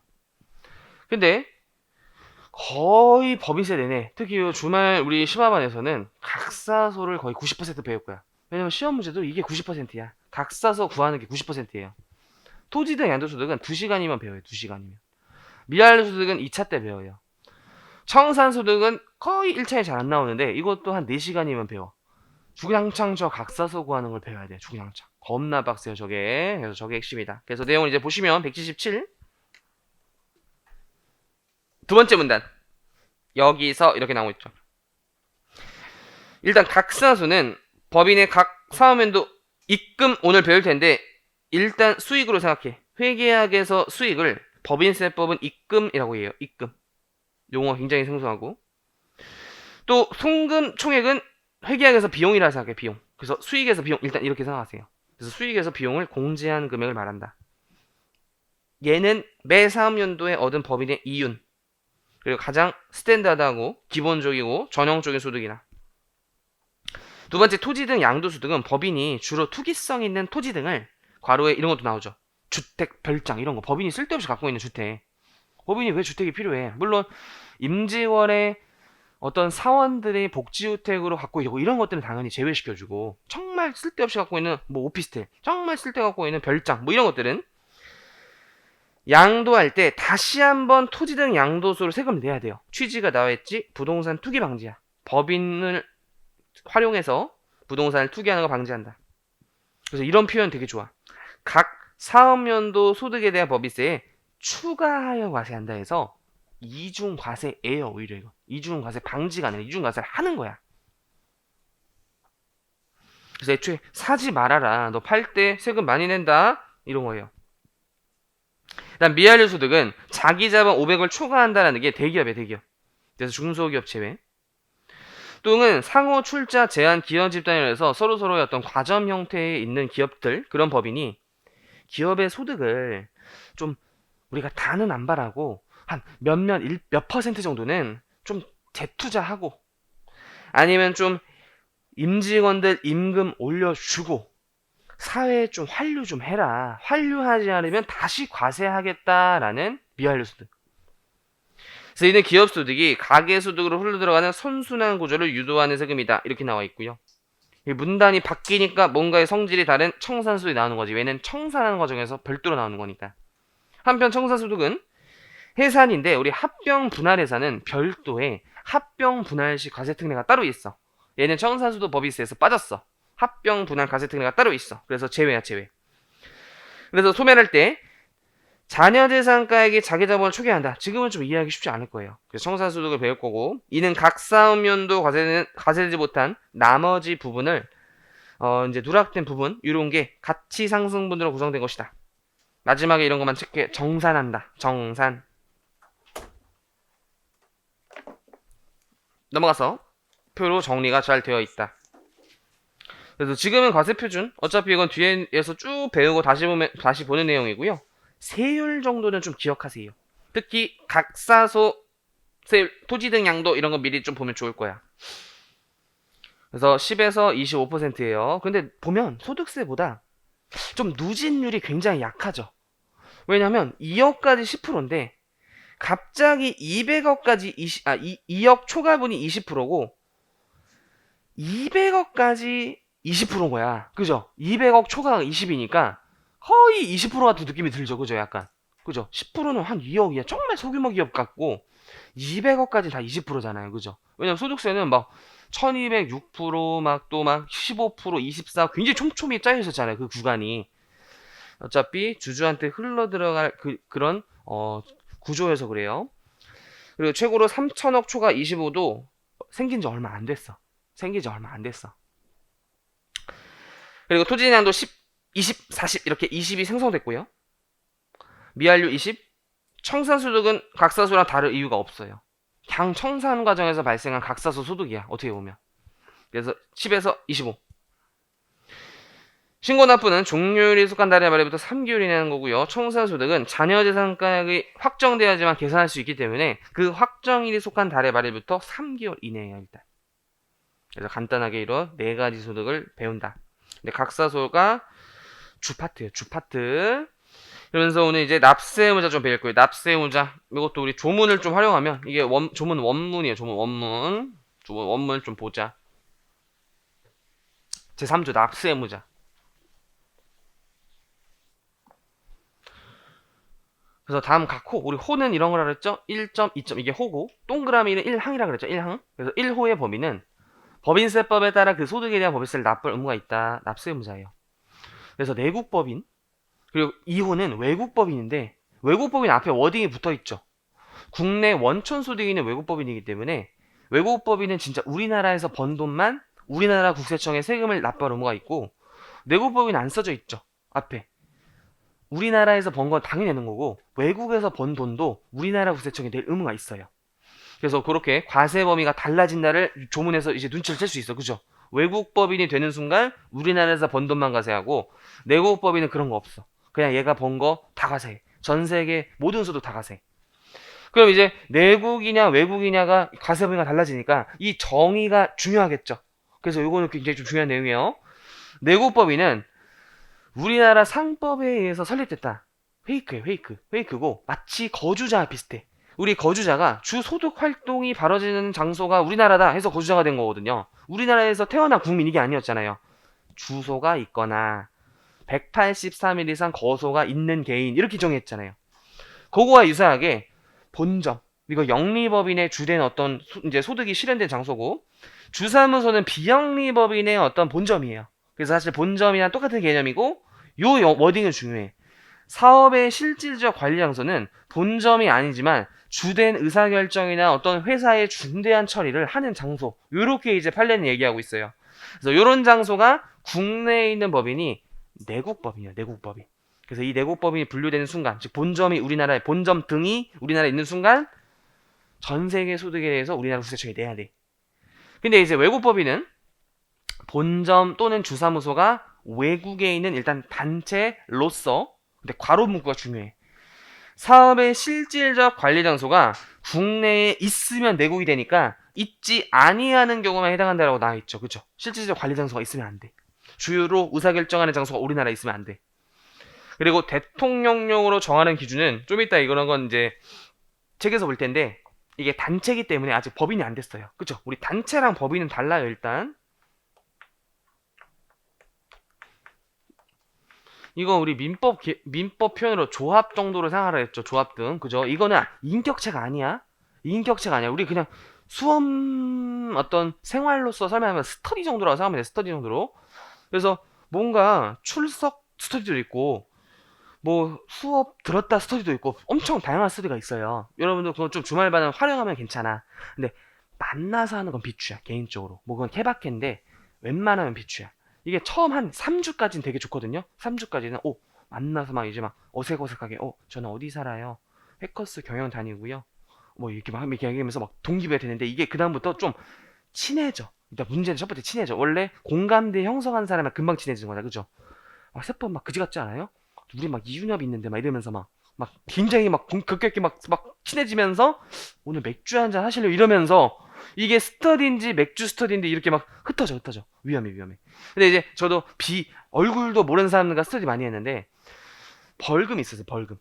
근데 거의 법인세 내내, 특히 요 주말 우리 심화반에서는 각사소를 거의 90% 배울 거야. 왜냐면 시험 문제도 이게 90%야. 각사소 구하는 게 90%예요. 토지 등 양도소득은 2시간이면 배워요. 2시간이면. 미완료소득은 2차 때 배워요. 청산소득은 거의 1차에 잘 안 나오는데 이것도 한 4시간이면 배워. 주구장창 저 각사소 구하는 걸 배워야 돼. 주구장창. 겁나 빡세요 저게. 그래서 저게 핵심이다. 그래서 내용을 이제 보시면 177 두 번째 문단 여기서 이렇게 나오고 있죠. 일단 각사소는 법인의 각 사업연도 입금 오늘 배울 텐데 일단 수익으로 생각해. 회계학에서 수익을 법인세법은 입금이라고 해요. 입금. 용어 굉장히 생소하고. 또 송금 총액은 회계학에서 비용이라 생각해. 비용. 그래서 수익에서 비용 일단 이렇게 생각하세요. 그래서 수익에서 비용을 공제한 금액을 말한다. 얘는 매 사업연도에 얻은 법인의 이윤. 그리고 가장 스탠다드하고 기본적이고 전형적인 소득이나. 두 번째 토지 등 양도소득은 법인이 주로 투기성 있는 토지 등을 괄호에 이런 것도 나오죠. 주택, 별장 이런 거 법인이 쓸데없이 갖고 있는 주택. 법인이 왜 주택이 필요해? 물론 임직원의 어떤 사원들이 복지주택으로 갖고 있고 이런 것들은 당연히 제외시켜주고 정말 쓸데없이 갖고 있는 뭐 오피스텔, 정말 쓸데 갖고 있는 별장 뭐 이런 것들은 양도할 때 다시 한번 토지 등 양도소로 세금을 내야 돼요. 취지가 나와있지 부동산 투기 방지야. 법인을 활용해서 부동산을 투기하는 거 방지한다. 그래서 이런 표현 되게 좋아. 각 사업연도 소득에 대한 법인세에 추가하여 과세한다 해서 이중과세예요. 오히려 이거 이중과세 방지가 아니라 이중과세를 하는 거야. 그래서 애초에 사지 말아라. 너 팔 때 세금 많이 낸다. 이런 거예요. 그다음 미완료 소득은 자기 자본 500을 초과한다라는 게 대기업이에요. 대기업. 그래서 중소기업 제외. 또는 상호 출자 제한 기업 집단이라서 서로서로의 어떤 과점 형태에 있는 기업들 그런 법인이 기업의 소득을 좀 우리가 다는 안 바라고 한 몇 퍼센트 정도는 좀 재투자하고 아니면 좀 임직원들 임금 올려주고 사회에 좀 환류 좀 해라. 환류하지 않으면 다시 과세하겠다라는 미완료 소득. 그래서 이는 기업 소득이 가계 소득으로 흘러들어가는 선순환 구조를 유도하는 세금이다. 이렇게 나와 있고요. 문단이 바뀌니까 뭔가의 성질이 다른 청산소득이 나오는 거지. 왜냐면 청산하는 과정에서 별도로 나오는 거니까. 한편 청산소득은 해산인데 우리 합병 분할해산은 별도의 합병 분할 시 과세 특례가 따로 있어. 얘는 청산소득 법인세에서 빠졌어. 합병 분할 과세 특례가 따로 있어. 그래서 제외야 제외. 그래서 소멸할 때 자녀재산가액이 자기자본을 초기화한다. 지금은 좀 이해하기 쉽지 않을 거예요. 그래서 청산소득을 배울 거고 이는 각 사업연도 과세되지 못한 나머지 부분을 이제 누락된 부분 이런 게 가치 상승분으로 구성된 것이다. 마지막에 이런 것만 체크해. 정산한다. 정산. 넘어가서 표로 정리가 잘 되어 있다. 그래서 지금은 과세표준 어차피 이건 뒤에서 쭉 배우고 다시 보는 내용이고요. 세율 정도는 좀 기억하세요. 특히 각사소 세율, 토지 등 양도 이런 거 미리 좀 보면 좋을 거야. 그래서 10에서 25%예요. 근데 보면 소득세보다 좀 누진율이 굉장히 약하죠. 왜냐면 2억까지 10%인데 갑자기 200억까지 2억 초과분이 20%고 200억까지 20%인 거야. 그죠? 200억 초과가 20이니까 거의 20% 같은 느낌이 들죠. 그죠? 약간. 그죠? 10%는 한 2억이야. 정말 소규모 기업 같고 200억까지 다 20%잖아요. 그죠? 왜냐면 소득세는 막 1206% 막 또 막 15% 24 굉장히 촘촘히 짜여 있었잖아요. 그 구간이. 어차피 주주한테 흘러 들어갈 그런 구조여서 그래요. 그리고 최고로 3천억 초과 25도 생긴 지 얼마 안 됐어. 생긴 지 얼마 안 됐어. 그리고 토지난도 10, 20, 40 이렇게 20이 생성됐고요. 미완료 20, 청산소득은 각사소랑 다를 이유가 없어요. 그냥 청산 과정에서 발생한 각사소 소득이야. 어떻게 보면. 그래서 10에서 25. 신고납부는 종료일이 속한 달의 말일부터 3개월 이내는 거고요. 청산소득은 자녀재산가액이 확정되어야지만 계산할 수 있기 때문에 그 확정일이 속한 달의 말일부터 3개월 이내에요. 일단. 그래서 간단하게 이런 4가지 소득을 배운다. 근데 각사소가 주파트예요. 주파트. 그러면서 오늘 이제 납세의무자 좀 배울 거예요. 납세의무자. 이것도 우리 조문을 좀 활용하면 이게 조문 원문이에요. 조문 원문. 조문 원문을 좀 보자. 제3조 납세의무자. 그래서 다음 각 호. 우리 호는 이런 거라 그랬죠? 1점, 2점. 이게 호고 동그라미는 1항이라 그랬죠. 1항. 그래서 1호의 범위는 법인세법에 따라 그 소득에 대한 법인세를 납부할 의무가 있다. 납세의무자예요. 그래서 내국법인 그리고 2호는 외국법인인데 외국법인 앞에 워딩이 붙어있죠. 국내 원천소득인은 외국법인이기 때문에 외국법인은 진짜 우리나라에서 번 돈만 우리나라 국세청에 세금을 납부할 의무가 있고 내국법인 안 써져 있죠. 앞에 우리나라에서 번 건 당연히 내는 거고 외국에서 번 돈도 우리나라 국세청에 낼 의무가 있어요. 그래서 그렇게 과세 범위가 달라진다를 조문에서 이제 눈치를 챌 수 있어. 그죠? 외국 법인이 되는 순간 우리나라에서 번 돈만 과세하고 내국 법인은 그런 거 없어. 그냥 얘가 번 거 다 과세해. 전 세계 모든 수도 다 과세. 그럼 이제 내국이냐 외국이냐가 과세 범위가 달라지니까 이 정의가 중요하겠죠. 그래서 이거는 굉장히 좀 중요한 내용이에요. 내국 법인은 우리나라 상법에 의해서 설립됐다. 페이크고 마치 거주자와 비슷해. 우리 거주자가 주 소득 활동이 벌어지는 장소가 우리나라다 해서 거주자가 된 거거든요. 우리나라에서 태어난 국민 이게 아니었잖아요. 주소가 있거나 183일 이상 거소가 있는 개인 이렇게 정했잖아요. 그거와 유사하게 본점 이거 영리법인의 주된 어떤 이제 소득이 실현된 장소고 주사무소는 비영리법인의 어떤 본점이에요. 그래서 사실 본점이랑 똑같은 개념이고 요 워딩은 중요해. 사업의 실질적 관리 장소는 본점이 아니지만 주된 의사결정이나 어떤 회사의 중대한 처리를 하는 장소 요렇게 이제 판례는 얘기하고 있어요. 그래서 요런 장소가 국내에 있는 법인이 내국법인이에요. 내국법인. 그래서 이 내국법인이 분류되는 순간 즉 본점이 우리나라에 본점 등이 우리나라에 있는 순간 전 세계 소득에 대해서 우리나라 국세청이 내야 돼. 근데 이제 외국법인은 본점 또는 주사무소가 외국에 있는 일단 단체로서 근데 괄호 문구가 중요해. 사업의 실질적 관리 장소가 국내에 있으면 내국이 되니까 있지 아니하는 경우만 해당한다라고 나와 있죠. 그죠? 실질적 관리 장소가 있으면 안 돼. 주요로 의사결정하는 장소가 우리나라에 있으면 안 돼. 그리고 대통령령으로 정하는 기준은 좀 이따 이거는 건 이제 책에서 볼 텐데 이게 단체이기 때문에 아직 법인이 안 됐어요. 그죠? 우리 단체랑 법인은 달라요. 일단 이거 우리 민법 표현으로 조합 정도로 생각하라 했죠. 조합 등. 그죠? 이거는 인격체가 아니야. 인격체가 아니야. 우리 그냥 수업 어떤 생활로서 설명하면 스터디 정도라고 생각하면 돼. 스터디 정도로. 그래서 뭔가 출석 스터디도 있고 뭐 수업 들었다 스터디도 있고 엄청 다양한 스터디가 있어요. 여러분들 그건 좀 주말반은 활용하면 괜찮아. 근데 만나서 하는 건 비추야. 개인적으로. 뭐 그건 케바케인데 웬만하면 비추야. 이게 처음 한 3주까지는 되게 좋거든요. 3주까지는 만나서 막 이제 막 어색어색하게 저는 어디 살아요. 해커스 경영 다니고요. 뭐 이렇게 막 얘기하면서 막 동기부여 되는데 이게 그다음부터 좀 친해져. 일단 문제는 첫 번째 친해져. 원래 공감대 형성한 사람은 금방 친해지는 거다. 그죠? 세법 막 그지 같지 않아요? 우리 막 이준엽이 있는데 막 이러면서 막 굉장히 막 급격히 막 친해지면서 오늘 맥주 한잔 하실래요? 이러면서 이게 스터디인지 맥주 스터디인데 이렇게 막 흩어져 위험해. 근데 이제 저도 얼굴도 모르는 사람들과 스터디 많이 했는데 벌금이 있었어요. 벌금.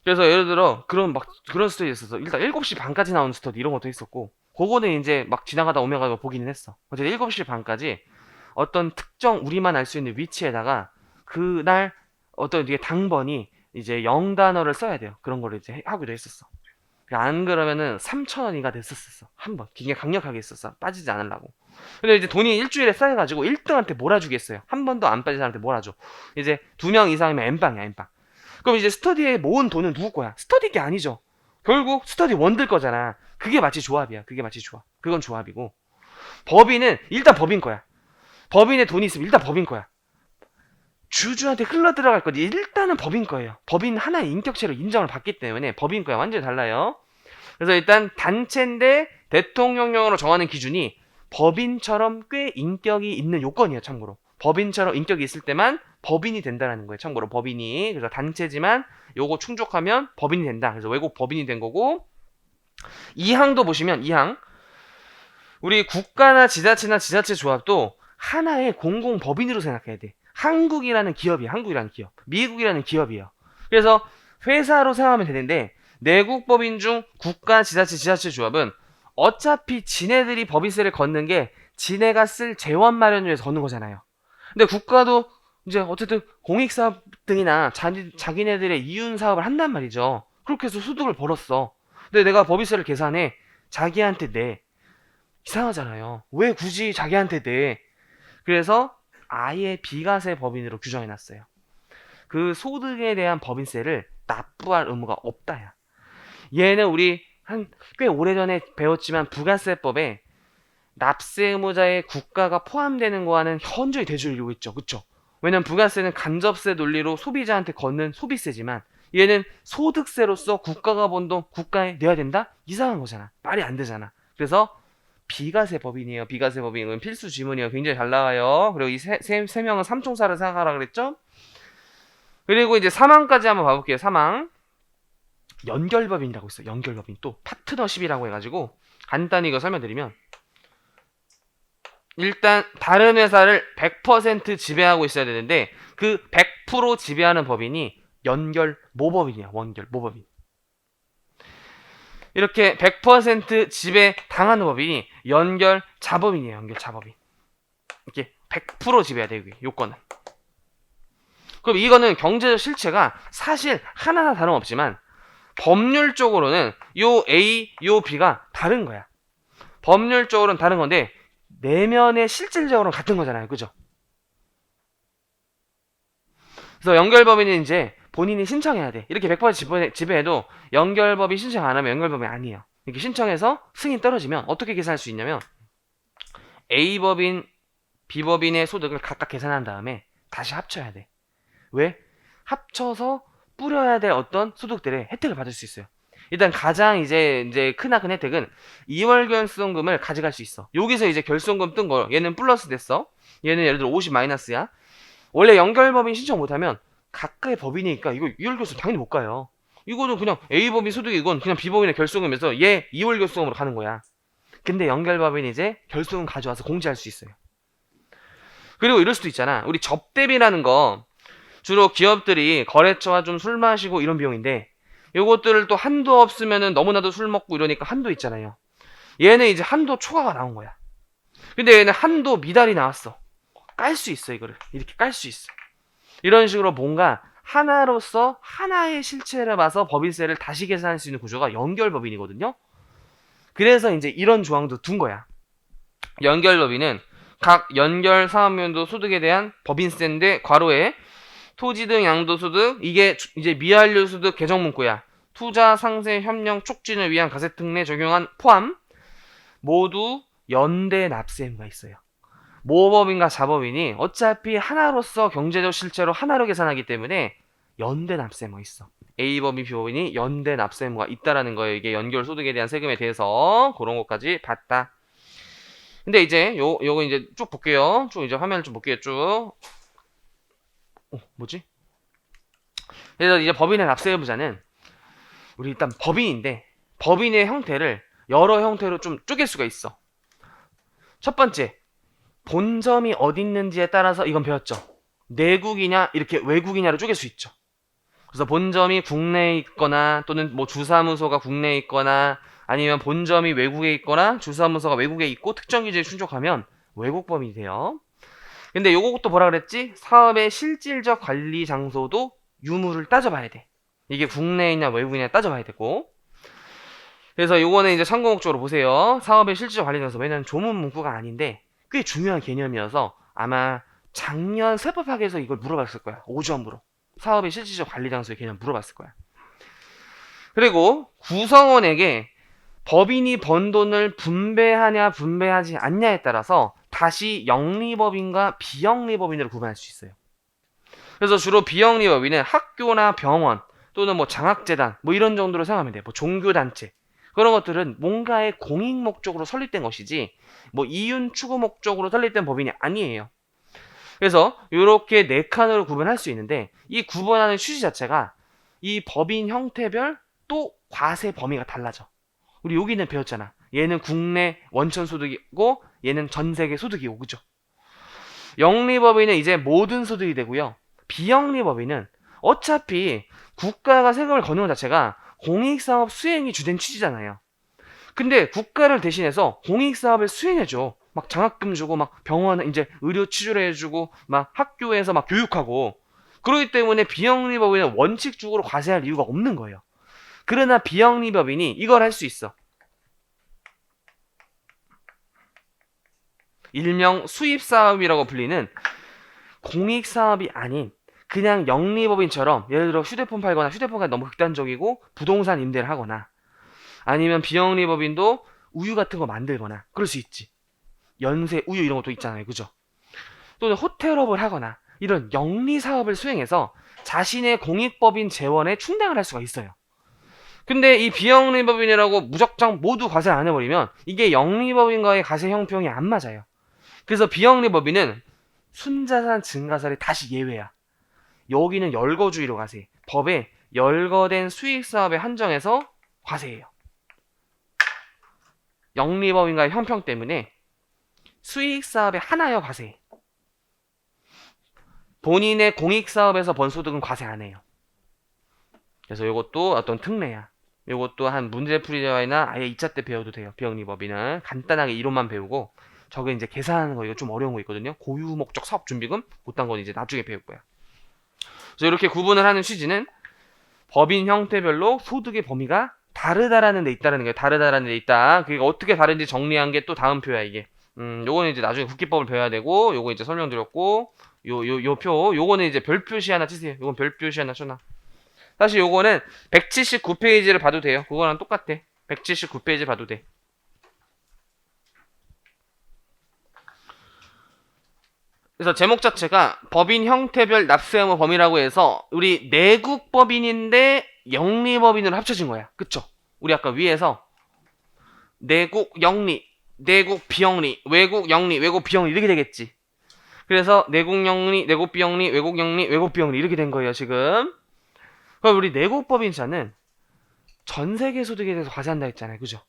그래서 예를 들어 그런 스터디 있었어. 일단 7시 반까지 나오는 스터디 이런 것도 있었고 그거는 이제 막 지나가다 오면 가다 보기는 했어. 어쨌든 7시 반까지 어떤 특정 우리만 알 수 있는 위치에다가 그날 어떤 이게 당번이 이제 0단어를 써야 돼요. 그런 거를 이제 하기도 했었어. 안 그러면은 3,000원 이가 됐었어. 한 번. 굉장히 강력하게 했었어. 빠지지 않으려고. 근데 이제 돈이 일주일에 쌓여가지고 1등한테 몰아주겠어요. 한 번도 안 빠진 사람한테 몰아줘. 이제 2명 이상이면 N빵이야, N빵. 그럼 이제 스터디에 모은 돈은 누구 거야? 스터디 게 아니죠. 결국 스터디 원들 거잖아. 그게 마치 조합이야. 그게 마치 조합. 그건 조합이고. 법인은 일단 법인 거야. 법인에 돈이 있으면 일단 법인 거야. 주주한테 흘러 들어갈 거지. 일단은 법인 거예요. 법인 하나의 인격체로 인정을 받기 때문에 법인 거야. 완전히 달라요. 그래서 일단 단체인데 대통령령으로 정하는 기준이 법인처럼 꽤 인격이 있는 요건이에요. 참고로. 법인처럼 인격이 있을 때만 법인이 된다는 거예요. 참고로 법인이. 그래서 단체지만 요거 충족하면 법인이 된다. 그래서 외국 법인이 된 거고 2항도 보시면 2항 우리 국가나 지자체나 지자체 조합도 하나의 공공법인으로 생각해야 돼. 한국이라는 기업이야. 한국이라는 기업. 미국이라는 기업이에요. 그래서 회사로 생각하면 되는데 내국법인 중 국가, 지자체, 지자체 조합은 어차피 지네들이 법인세를 걷는 게 지네가 쓸 재원 마련을 위해서 걷는 거잖아요. 근데 국가도 이제 어쨌든 공익사업 등이나 자기네들의 이윤 사업을 한단 말이죠. 그렇게 해서 소득을 벌었어. 근데 내가 법인세를 계산해 자기한테 내. 이상하잖아요. 왜 굳이 자기한테 내? 그래서 아예 비과세 법인으로 규정해놨어요. 그 소득에 대한 법인세를 납부할 의무가 없다야. 얘는 우리 한 꽤 오래전에 배웠지만 부가세법에 납세 의무자의 국가가 포함되는 거와는 현저히 대조를 이루고 있죠. 그쵸? 왜냐면 부가세는 간접세 논리로 소비자한테 걷는 소비세지만 얘는 소득세로서 국가가 번 돈 국가에 내야 된다? 이상한 거잖아. 말이 안 되잖아. 그래서 비과세 법인이에요. 비과세 법인은 필수 지문이에요. 굉장히 잘 나와요. 그리고 이 세 명은 삼총사를 생각하라 그랬죠? 그리고 이제 사망까지 한번 봐볼게요. 사망. 연결법인이라고 있어요. 연결법인. 또 파트너십이라고 해가지고 간단히 이거 설명드리면 일단 다른 회사를 100% 지배하고 있어야 되는데 그 100% 지배하는 법인이 연결 모법인이야. 원결 모법인. 이렇게 100% 지배 당하는 법인이 연결 자법인이에요. 연결 자법인. 이렇게 100% 지배해야 돼. 여기 요건은. 그럼 이거는 경제적 실체가 사실 하나하나 다름없지만 법률적으로는 요 A, 요 B가 다른 거야. 법률적으로는 다른 건데 내면의 실질적으로는 같은 거잖아요. 그죠? 그래서 연결법인은 이제 본인이 신청해야 돼. 이렇게 100% 지배해도 연결법인 신청 안 하면 연결법인이 아니에요. 이렇게 신청해서 승인 떨어지면 어떻게 계산할 수 있냐면 A법인, B법인의 소득을 각각 계산한 다음에 다시 합쳐야 돼. 왜? 합쳐서 뿌려야 될 어떤 소득들의 혜택을 받을 수 있어요. 일단 가장 이제 크나큰 혜택은 2월 결손금을 가져갈 수 있어. 여기서 이제 결손금 뜬 거 얘는 플러스 됐어. 얘는 예를 들어 50 마이너스야. 원래 연결법인 신청 못하면 각각의 법인이니까 이거 2월 결손 당연히 못 가요. 이거는 그냥 A법인 소득이건 그냥 B법인의 결손금에서 얘 2월 결손금으로 가는 거야. 근데 연결법인이 이제 결손금 가져와서 공제할 수 있어요. 그리고 이럴 수도 있잖아. 우리 접대비라는 거 주로 기업들이 거래처와 좀 술 마시고 이런 비용인데 요것들을 또 한도 없으면은 너무나도 술 먹고 이러니까 한도 있잖아요. 얘는 이제 한도 초과가 나온 거야. 근데 얘는 한도 미달이 나왔어. 깔 수 있어. 이거를 이렇게 깔 수 있어. 이런 식으로 뭔가 하나로서 하나의 실체를 봐서 법인세를 다시 계산할 수 있는 구조가 연결법인이거든요. 그래서 이제 이런 조항도 둔 거야. 연결법인은 각 연결 사업연도 소득에 대한 법인세인데 괄호에 토지 등 양도소득, 이게 이제 미완료소득 개정 문구야. 투자 상세 협력 촉진을 위한 가세특례 적용한 포함 모두 연대 납세 의무가 있어요. 모법인과 자법인이 어차피 하나로서 경제적 실체로 하나로 계산하기 때문에 연대 납세 의무가 있어. A법인, B법인이 연대 납세 의무가 있다라는 거예요. 이게 연결 소득에 대한 세금에 대해서 그런 것까지 봤다. 근데 이제 요거 이제 쭉 볼게요. 쭉 이제 화면을 좀 볼게요. 쭉. 뭐지? 그래서 이제 법인의 납세의무자는 우리 일단 법인인데 법인의 형태를 여러 형태로 좀 쪼갤 수가 있어. 첫 번째, 본점이 어디 있는지에 따라서 이건 배웠죠. 내국이냐 이렇게 외국이냐로 쪼갤 수 있죠. 그래서 본점이 국내에 있거나 또는 뭐 주사무소가 국내에 있거나 아니면 본점이 외국에 있거나 주사무소가 외국에 있고 특정 기준에 충족하면 외국 법인이 돼요. 근데 요것도 뭐라 그랬지? 사업의 실질적 관리 장소도 유무를 따져봐야 돼. 이게 국내에 있냐 외국이냐 따져봐야 되고. 그래서 요거는 이제 참고 목적으로 보세요. 사업의 실질적 관리 장소. 왜냐면 조문 문구가 아닌데 꽤 중요한 개념이어서 아마 작년 세법학에서 이걸 물어봤을 거야. 5점으로. 사업의 실질적 관리 장소의 개념 물어봤을 거야. 그리고 구성원에게 법인이 번 돈을 분배하냐 분배하지 않냐에 따라서 다시 영리법인과 비영리법인으로 구분할 수 있어요. 그래서 주로 비영리법인은 학교나 병원 또는 뭐 장학재단 뭐 이런 정도로 생각하면 돼요. 뭐 종교단체 그런 것들은 뭔가의 공익 목적으로 설립된 것이지 뭐 이윤 추구 목적으로 설립된 법인이 아니에요. 그래서 이렇게 네 칸으로 구분할 수 있는데 이 구분하는 취지 자체가 이 법인 형태별 또 과세 범위가 달라져. 우리 여기는 배웠잖아. 얘는 국내 원천 소득이고 얘는 전 세계 소득이고 그죠? 영리법인은 이제 모든 소득이 되고요. 비영리법인은 어차피 국가가 세금을 거는 것 자체가 공익사업 수행이 주된 취지잖아요. 근데 국가를 대신해서 공익사업을 수행해줘. 막 장학금 주고, 막 병원 이제 의료 치료를 해주고, 막 학교에서 막 교육하고. 그렇기 때문에 비영리법인은 원칙적으로 과세할 이유가 없는 거예요. 그러나 비영리법인이 이걸 할 수 있어. 일명 수입사업이라고 불리는 공익사업이 아닌 그냥 영리법인처럼 예를 들어 휴대폰 팔거나 휴대폰가 너무 극단적이고 부동산 임대를 하거나 아니면 비영리법인도 우유 같은 거 만들거나 그럴 수 있지. 연세, 우유 이런 것도 있잖아요. 그죠? 또는 호텔업을 하거나 이런 영리사업을 수행해서 자신의 공익법인 재원에 충당을 할 수가 있어요. 근데 이 비영리법인이라고 무작정 모두 과세를 안 해버리면 이게 영리법인과의 과세 형평이 안 맞아요. 그래서 비영리법인은 순자산 증가세를 다시 예외야. 여기는 열거주의로 과세. 법에 열거된 수익사업에 한정해서 과세해요. 영리법인과의 형평 때문에 수익사업에 하나여 과세. 본인의 공익사업에서 번 소득은 과세 안 해요. 그래서 이것도 어떤 특례야. 이것도 한 문제풀이나 아예 2차 때 배워도 돼요. 비영리법인은 간단하게 이론만 배우고 저게 이제 계산하는 거 이거 좀 어려운 거 있거든요. 고유 목적 사업 준비금 그딴 건 이제 나중에 배울 거야. 그래서 이렇게 구분을 하는 취지는 법인 형태별로 소득의 범위가 다르다라는 데 있다라는 거예요. 다르다라는 데 있다. 그게 어떻게 다른지 정리한 게 또 다음 표야 이게. 요거는 이제 나중에 국기법을 배워야 되고 요거 이제 설명드렸고 요 표 요거는 이제 별표시 하나 치세요. 요건 별표시 하나 쳐놔. 사실 요거는 179페이지를 봐도 돼요. 그거랑 똑같아. 179페이지 봐도 돼. 그래서 제목 자체가 법인 형태별 납세 의무 범위라고 해서 우리 내국 법인인데 영리법인으로 합쳐진 거야. 그쵸? 우리 아까 위에서 내국 영리, 내국 비영리, 외국 영리, 외국 비영리 이렇게 되겠지. 그래서 내국 영리, 내국 비영리, 외국 영리, 외국 비영리 이렇게 된 거예요. 지금. 그럼 우리 내국 법인자는 전 세계 소득에 대해서 과세한다 했잖아요. 그죠?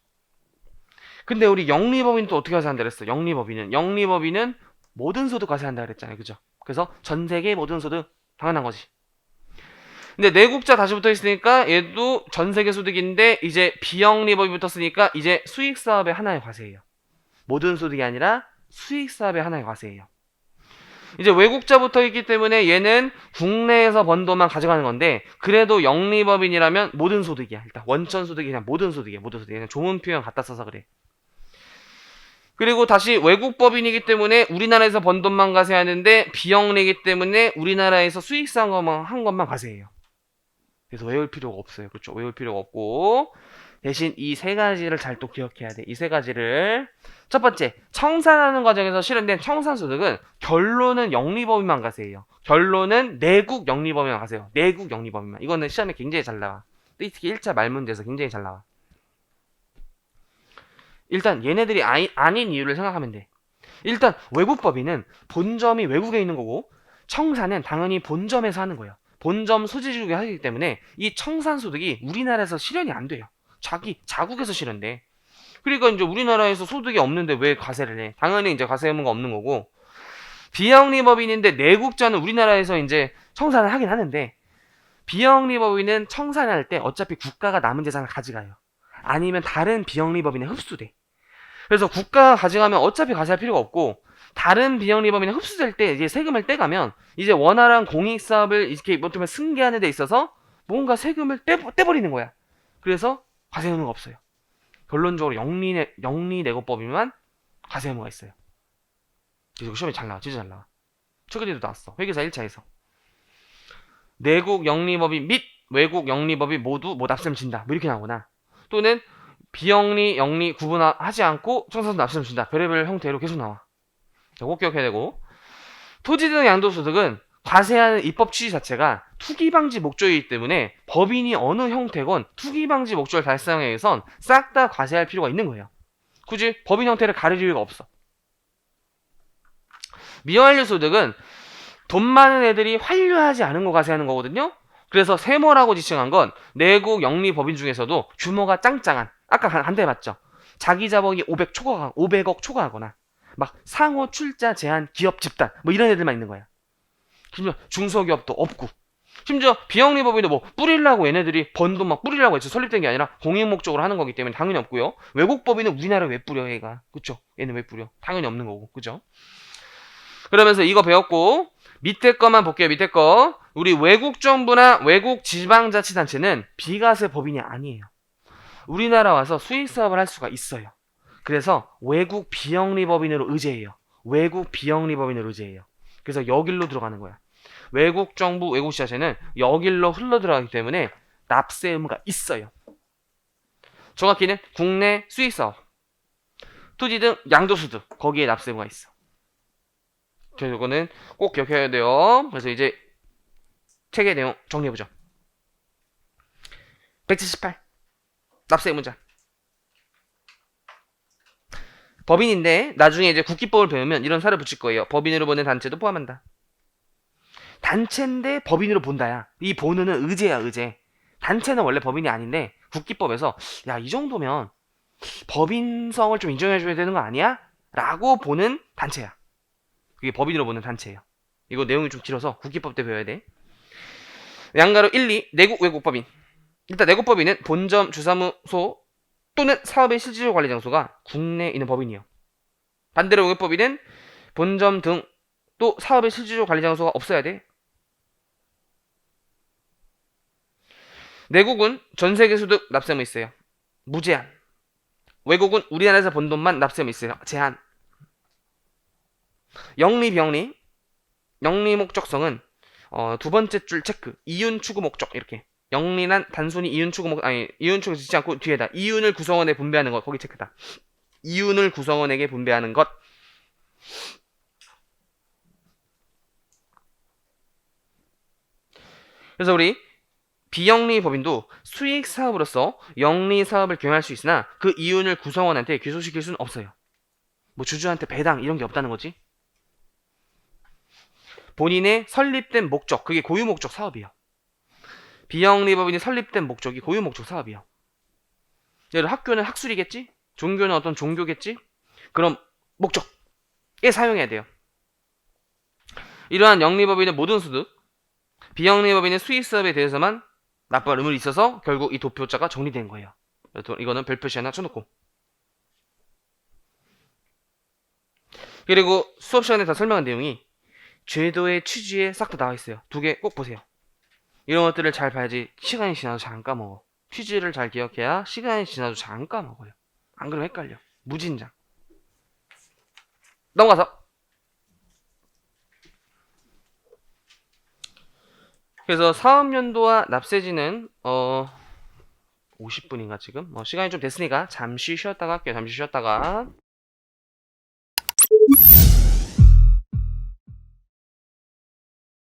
근데 우리 영리법인은 또 어떻게 과세한다 그랬어? 영리법인은 모든 소득 과세한다 그랬잖아요. 그죠? 그래서 전 세계 모든 소득 당연한 거지. 근데 내국자 다시 붙어 있으니까 얘도 전 세계 소득인데 이제 비영리법이 붙었으니까 이제 수익 사업의 하나의 과세예요. 모든 소득이 아니라 수익 사업의 하나의 과세예요. 이제 외국자 붙어 있기 때문에 얘는 국내에서 번 돈만 가져가는 건데 그래도 영리법인이라면 모든 소득이야. 일단 원천 소득이 그냥 모든 소득이야. 모든 소득. 그냥 좋은 표현 갖다 써서 그래. 그리고 다시 외국법인이기 때문에 우리나라에서 번 돈만 과세하는데 비영리이기 때문에 우리나라에서 수익성 한 것만 과세해요. 그래서 외울 필요가 없어요. 그렇죠? 외울 필요가 없고 대신 이 세 가지를 잘 또 기억해야 돼. 이 세 가지를 첫 번째, 청산하는 과정에서 실현된 청산소득은 결론은 영리법인만 과세해요. 결론은 내국 영리법인만 과세해요. 내국 영리법인만. 이거는 시험에 굉장히 잘 나와. 특히 1차 말문제에서 굉장히 잘 나와. 일단 얘네들이 아닌 이유를 생각하면 돼. 일단 외국법인은 본점이 외국에 있는 거고 청산은 당연히 본점에서 하는 거예요. 본점 소지주국이 하기 때문에 이 청산소득이 우리나라에서 실현이 안 돼요. 자국에서 실현돼. 그러니까 이제 우리나라에서 소득이 없는데 왜 과세를 해? 당연히 이제 과세 의무가 없는 거고 비영리법인인데 내국자는 우리나라에서 이제 청산을 하긴 하는데 비영리법인은 청산할 때 어차피 국가가 남은 재산을 가져가요. 아니면 다른 비영리법인에 흡수돼. 그래서 국가가 가져가면 어차피 과세할 필요가 없고 다른 비영리법인에 흡수될 때 이제 세금을 떼가면 이제 원활한 공익사업을 이렇게 뭐좀 승계하는 데 있어서 뭔가 세금을 떼버리는 거야. 그래서 과세 의무가 없어요. 결론적으로 영리내고법이면 과세 의무가 있어요. 그래서 시험에 잘 나와. 진짜 잘 나와. 최근에도 나왔어. 회계사 1차에서. 내국 영리법인 및 외국 영리법인 모두 납세금 진다. 뭐 이렇게 나오거나 또는 비영리, 영리 구분하지 않고 청산소득 납세금 준다. 별의별 형태로 계속 나와. 꼭 기억해야 되고 토지 등 양도소득은 과세하는 입법 취지 자체가 투기방지 목적이기 때문에 법인이 어느 형태건 투기방지 목적을 달성하기 위해선 싹 다 과세할 필요가 있는 거예요. 굳이 법인 형태를 가릴 이유가 없어. 미완료 소득은 돈 많은 애들이 환류하지 않은 거 과세하는 거거든요. 그래서 세모라고 지칭한 건 내국 영리 법인 중에서도 규모가 짱짱한 아까 한 대 봤죠. 자기 자본이 500억 초과하거나 막 상호 출자 제한 기업 집단 뭐 이런 애들만 있는 거야. 심지어 중소기업도 없고, 심지어 비영리법인도 뭐 뿌리려고 얘네들이 번 돈 막 뿌리려고 해서 설립된 게 아니라 공익 목적으로 하는 거기 때문에 당연히 없고요. 외국법인은 우리나라에 왜 뿌려 얘가, 그쵸? 얘는 왜 뿌려? 당연히 없는 거고, 그죠? 그러면서 이거 배웠고, 밑에 거만 볼게요. 밑에 거. 우리 외국 정부나 외국 지방자치단체는 비과세 법인이 아니에요. 우리나라 와서 수익 사업을 할 수가 있어요. 그래서 외국 비영리법인으로 의제해요. 외국 비영리법인으로 의제해요. 그래서 여길로 들어가는 거야. 외국 정부, 외국 지자체는 여길로 흘러 들어가기 때문에 납세 의무가 있어요. 정확히는 국내 수익 사업, 토지 등 양도소득, 거기에 납세 의무가 있어. 그래서 이거는 꼭 기억해야 돼요. 그래서 이제 책의 내용 정리해보죠. 178. 납세 의무자. 법인인데 나중에 이제 국기법을 배우면 이런 사를 붙일 거예요. 법인으로 보는 단체도 포함한다. 단체인데 법인으로 본다야. 이 보는은 의제야, 의제. 단체는 원래 법인이 아닌데 국기법에서 야, 이 정도면 법인성을 좀 인정해줘야 되는 거 아니야? 라고 보는 단체야. 그게 법인으로 보는 단체예요. 이거 내용이 좀 길어서 국기법 때 배워야 돼. 양가로 1, 2 내국 외국법인. 일단 내국법인은 본점 주사무소 또는 사업의 실질적 관리 장소가 국내에 있는 법인이요. 반대로 외국법인은 본점 등 또 사업의 실질적 관리 장소가 없어야 돼. 내국은 전세계 소득 납세무 있어요. 무제한. 외국은 우리나라에서 번 돈만 납세무 있어요. 제한. 영리 비영리. 영리 목적성은 두 번째 줄 체크. 이윤 추구 목적 이렇게. 영리란 단순히 이윤 추구 이윤 추구 짓지 않고 뒤에다 이윤을 구성원에 분배하는 것, 거기 체크다. 이윤을 구성원에게 분배하는 것. 그래서 우리 비영리 법인도 수익 사업으로서 영리 사업을 경영할 수 있으나 그 이윤을 구성원한테 귀속시킬 수는 없어요. 뭐 주주한테 배당 이런 게 없다는 거지. 본인의 설립된 목적, 그게 고유 목적 사업이에요. 비영리 법인이 설립된 목적이 고유 목적 사업이에요. 예를 학교는 학술이겠지? 종교는 어떤 종교겠지? 그럼 목적에 사용해야 돼요. 이러한 영리법인의 모든 소득, 비영리법인의 수익 사업에 대해서만 납부할 의무가 있어서 결국 이 도표자가 정리된 거예요. 이거는 별표시 하나 쳐놓고. 그리고 수업 시간에 다 설명한 내용이 제도의 취지에 싹 다 나와 있어요. 두 개 꼭 보세요. 이런 것들을 잘 봐야지 시간이 지나도 잘 안 까먹어. 취지를 잘 기억해야 시간이 지나도 잘 안 까먹어요. 안 그러면 헷갈려. 무진장. 넘어가서. 그래서 사업연도와 납세지는 50분인가 지금? 시간이 좀 됐으니까 잠시 쉬었다가 할게요. 잠시 쉬었다가.